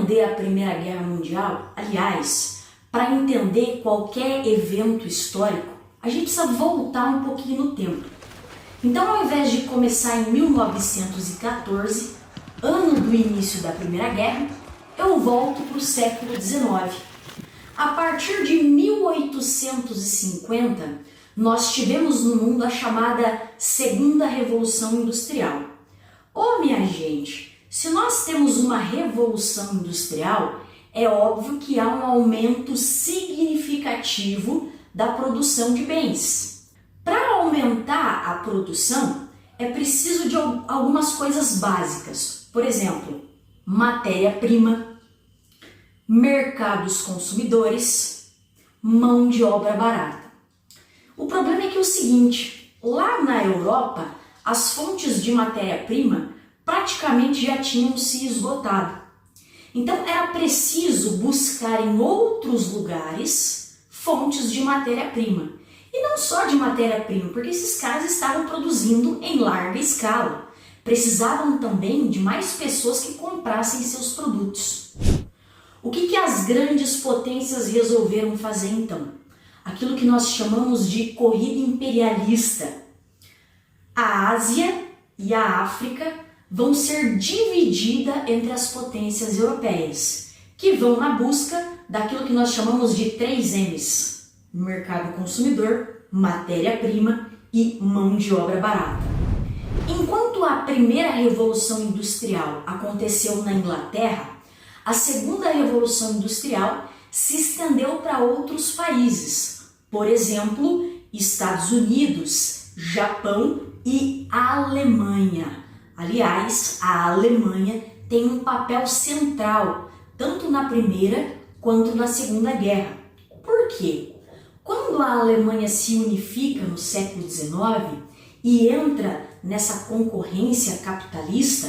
entender a Primeira Guerra Mundial, aliás, para entender qualquer evento histórico, a gente precisa voltar um pouquinho no tempo. Então, ao invés de começar em 1914, ano do início da Primeira Guerra, eu volto para o século XIX. A partir de 1850, nós tivemos no mundo a chamada Segunda Revolução Industrial. Ô, minha gente, se nós temos uma revolução industrial, é óbvio que há um aumento significativo da produção de bens. Para aumentar a produção, é preciso de algumas coisas básicas. Por exemplo, matéria-prima, mercados consumidores, mão de obra barata. O problema é que é o seguinte, lá na Europa, as fontes de matéria-prima praticamente já tinham se esgotado. Então era preciso buscar em outros lugares fontes de matéria-prima. E não só de matéria-prima, porque esses caras estavam produzindo em larga escala. Precisavam também de mais pessoas que comprassem seus produtos. O que as grandes potências resolveram fazer então? Aquilo que nós chamamos de corrida imperialista. A Ásia e a África vão ser divididas entre as potências europeias, que vão na busca daquilo que nós chamamos de 3 M's: mercado consumidor, matéria-prima e mão de obra barata. Enquanto a primeira revolução industrial aconteceu na Inglaterra, a segunda revolução industrial se estendeu para outros países, por exemplo, Estados Unidos, Japão e Alemanha. Aliás, a Alemanha tem um papel central, tanto na Primeira quanto na Segunda Guerra. Por quê? Quando a Alemanha se unifica no século XIX e entra nessa concorrência capitalista,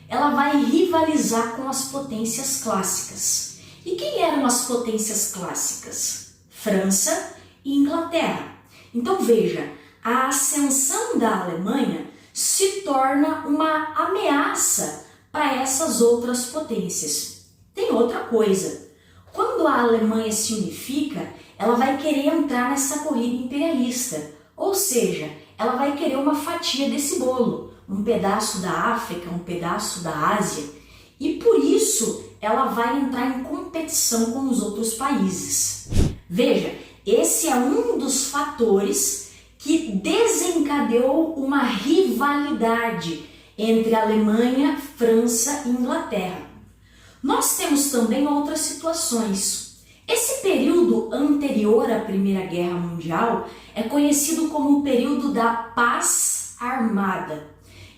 ela vai rivalizar com as potências clássicas. E quem eram as potências clássicas? França e Inglaterra. Então veja, a ascensão da Alemanha se torna uma ameaça para essas outras potências. Tem outra coisa, quando a Alemanha se unifica, ela vai querer entrar nessa corrida imperialista, ou seja, ela vai querer uma fatia desse bolo, um pedaço da África, um pedaço da Ásia, e por isso ela vai entrar em competição com os outros países. Veja, esse é um dos fatores que desencadeou uma rivalidade entre Alemanha, França e Inglaterra. Nós temos também outras situações. Esse período anterior à Primeira Guerra Mundial é conhecido como o período da paz armada.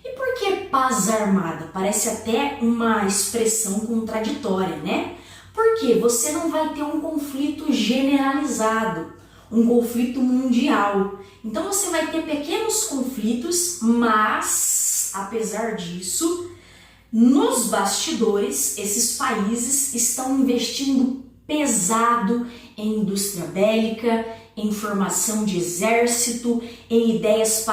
E por que paz armada? Parece até uma expressão contraditória, né? Porque você não vai ter um conflito generalizado, um conflito mundial. Então você vai ter pequenos conflitos, mas, apesar disso, nos bastidores, esses países estão investindo pesado em indústria bélica, em formação de exército, em ideias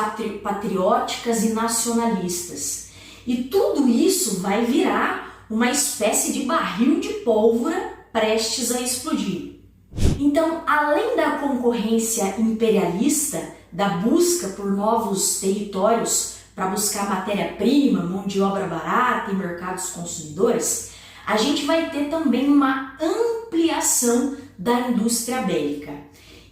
patrióticas e nacionalistas. E tudo isso vai virar uma espécie de barril de pólvora prestes a explodir. Então, além da concorrência imperialista, da busca por novos territórios para buscar matéria-prima, mão de obra barata e mercados consumidores, a gente vai ter também uma ampliação da indústria bélica.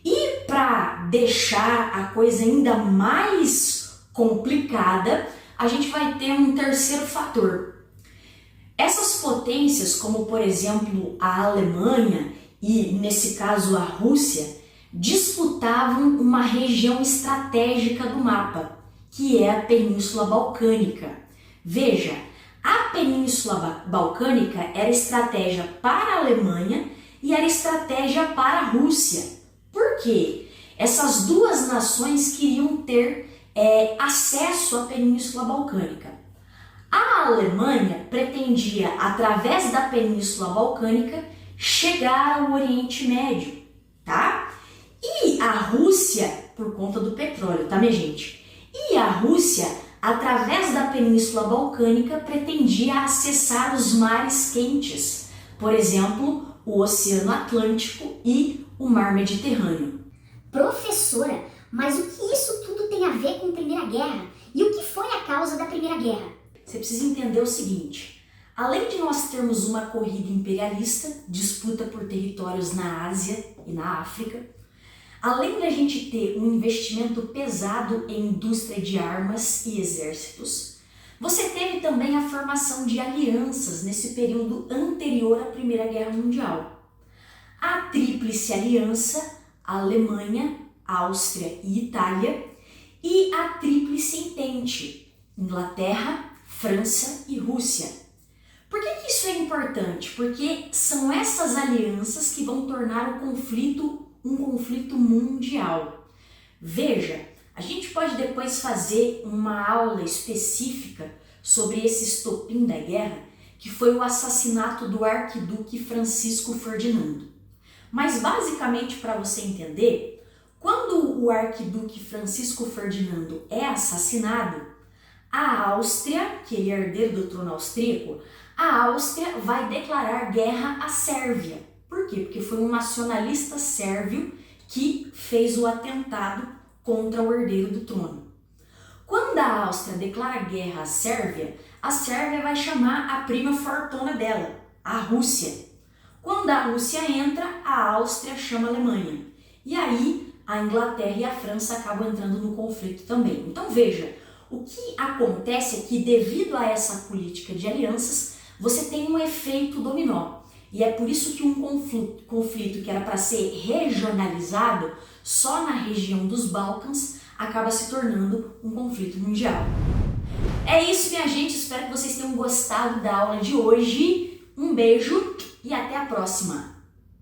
E para deixar a coisa ainda mais complicada, a gente vai ter um terceiro fator. Essas potências, como por exemplo a Alemanha e nesse caso a Rússia, disputavam uma região estratégica do mapa, que é a Península Balcânica. Veja, a Península Balcânica era estratégia para a Alemanha e era estratégia para a Rússia. Por quê? Essas duas nações queriam ter acesso à Península Balcânica. A Alemanha pretendia, através da Península Balcânica, chegar ao Oriente Médio, tá? E a Rússia, por conta do petróleo, tá, minha gente? E a Rússia, através da Península Balcânica, pretendia acessar os mares quentes, Por exemplo, o Oceano Atlântico e o Mar Mediterrâneo. Professora, mas o que isso tudo tem a ver com a Primeira Guerra? E o que foi a causa da Primeira Guerra? Você precisa entender o seguinte: além de nós termos uma corrida imperialista, disputa por territórios na Ásia e na África, além da gente ter um investimento pesado em indústria de armas e exércitos, você teve também a formação de alianças nesse período anterior à Primeira Guerra Mundial. A Tríplice Aliança, a Alemanha, Áustria e Itália, e a Tríplice Entente, Inglaterra, França e Rússia. Por que isso é importante? Porque são essas alianças que vão tornar o conflito um conflito mundial. Veja, a gente pode depois fazer uma aula específica sobre esse estopim da guerra, que foi o assassinato do arquiduque Francisco Ferdinando. Mas basicamente, para você entender, quando o arquiduque Francisco Ferdinando é assassinado, a Áustria, que ele é herdeiro do trono austríaco, a Áustria vai declarar guerra à Sérvia. Por quê? Porque foi um nacionalista sérvio que fez o atentado contra o herdeiro do trono. Quando a Áustria declara guerra à Sérvia, a Sérvia vai chamar a prima fortuna dela, a Rússia. Quando a Rússia entra, a Áustria chama a Alemanha. E aí a Inglaterra e a França acabam entrando no conflito também. Então veja, o que acontece é que devido a essa política de alianças, você tem um efeito dominó. E é por isso que um conflito que era para ser regionalizado só na região dos Balcãs acaba se tornando um conflito mundial. É isso, minha gente. Espero que vocês tenham gostado da aula de hoje. Um beijo e até a próxima!